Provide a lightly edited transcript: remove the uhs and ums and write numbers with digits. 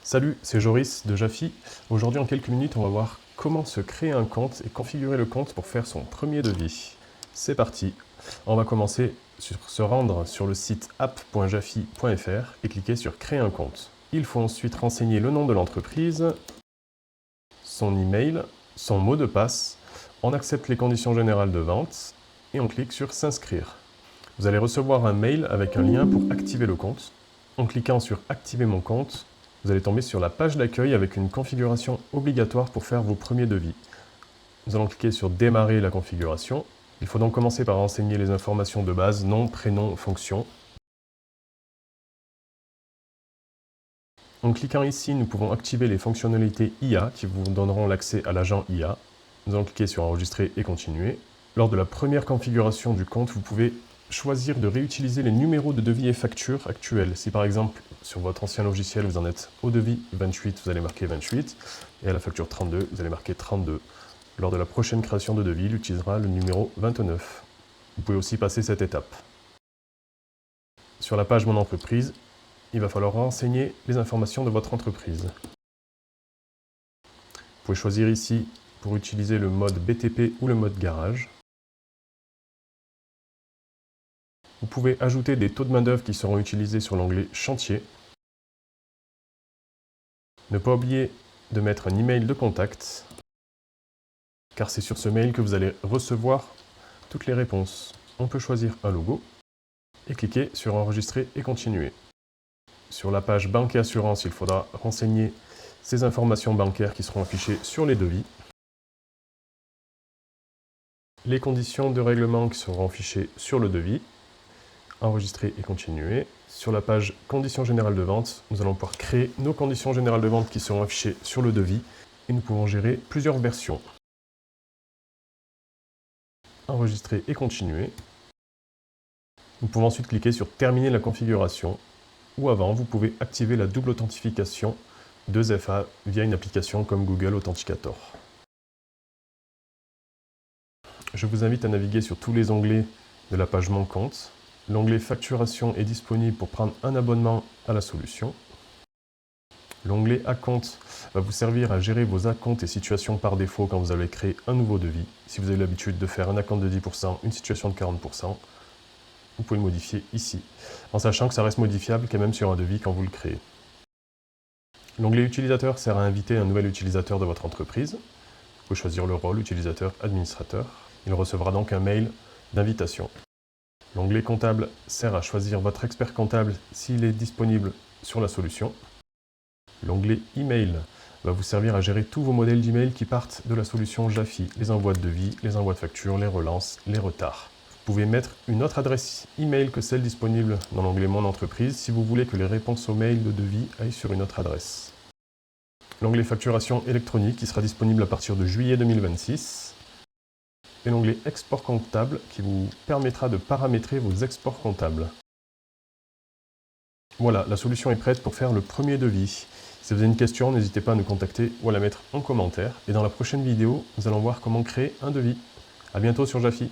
Salut, c'est Joris de Jaffi. Aujourd'hui, en quelques minutes, on va voir comment se créer un compte et configurer le compte pour faire son premier devis. C'est parti. On va commencer sur se rendre sur le site app.jaffi.fr et cliquer sur Créer un compte. Il faut ensuite renseigner le nom de l'entreprise, son email, son mot de passe. On accepte les conditions générales de vente et on clique sur S'inscrire. Vous allez recevoir un mail avec un lien pour activer le compte. En cliquant sur Activer mon compte, vous allez tomber sur la page d'accueil avec une configuration obligatoire pour faire vos premiers devis. Nous allons cliquer sur Démarrer la configuration. Il faut donc commencer par renseigner les informations de base, nom, prénom, fonction. En cliquant ici, nous pouvons activer les fonctionnalités IA qui vous donneront l'accès à l'agent IA. Nous allons cliquer sur Enregistrer et continuer. Lors de la première configuration du compte, vous pouvez choisir de réutiliser les numéros de devis et factures actuels. Si par exemple, sur votre ancien logiciel, vous en êtes au devis 28, vous allez marquer 28, et à la facture 32, vous allez marquer 32. Lors de la prochaine création de devis, il utilisera le numéro 29. Vous pouvez aussi passer cette étape. Sur la page Mon entreprise, il va falloir renseigner les informations de votre entreprise. Vous pouvez choisir ici pour utiliser le mode BTP ou le mode garage. Vous pouvez ajouter des taux de main-d'œuvre qui seront utilisés sur l'onglet Chantier. Ne pas oublier de mettre un email de contact, car c'est sur ce mail que vous allez recevoir toutes les réponses. On peut choisir un logo et cliquer sur Enregistrer et continuer. Sur la page Banque et Assurance, il faudra renseigner ces informations bancaires qui seront affichées sur les devis. Les conditions de règlement qui seront affichées sur le devis. Enregistrer et continuer. Sur la page Conditions générales de vente, nous allons pouvoir créer nos conditions générales de vente qui seront affichées sur le devis et nous pouvons gérer plusieurs versions. Enregistrer et continuer. Nous pouvons ensuite cliquer sur Terminer la configuration ou avant, vous pouvez activer la double authentification 2FA via une application comme Google Authenticator. Je vous invite à naviguer sur tous les onglets de la page Mon compte. L'onglet Facturation est disponible pour prendre un abonnement à la solution. L'onglet Acompte va vous servir à gérer vos acomptes et situations par défaut quand vous allez créer un nouveau devis. Si vous avez l'habitude de faire un acompte de 10%, une situation de 40%, vous pouvez le modifier ici, en sachant que ça reste modifiable quand même sur un devis quand vous le créez. L'onglet Utilisateur sert à inviter un nouvel utilisateur de votre entreprise. Vous pouvez choisir le rôle utilisateur-administrateur. Il recevra donc un mail d'invitation. L'onglet Comptable sert à choisir votre expert comptable s'il est disponible sur la solution. L'onglet Email va vous servir à gérer tous vos modèles d'email qui partent de la solution Jaffi, les envois de devis, les envois de factures, les relances, les retards. Vous pouvez mettre une autre adresse email que celle disponible dans l'onglet Mon entreprise si vous voulez que les réponses aux mails de devis aillent sur une autre adresse. L'onglet Facturation électronique qui sera disponible à partir de juillet 2026. Et l'onglet Export comptable qui vous permettra de paramétrer vos exports comptables. Voilà, la solution est prête pour faire le premier devis. Si vous avez une question, n'hésitez pas à nous contacter ou à la mettre en commentaire. Et dans la prochaine vidéo, nous allons voir comment créer un devis. A bientôt sur Jaffi.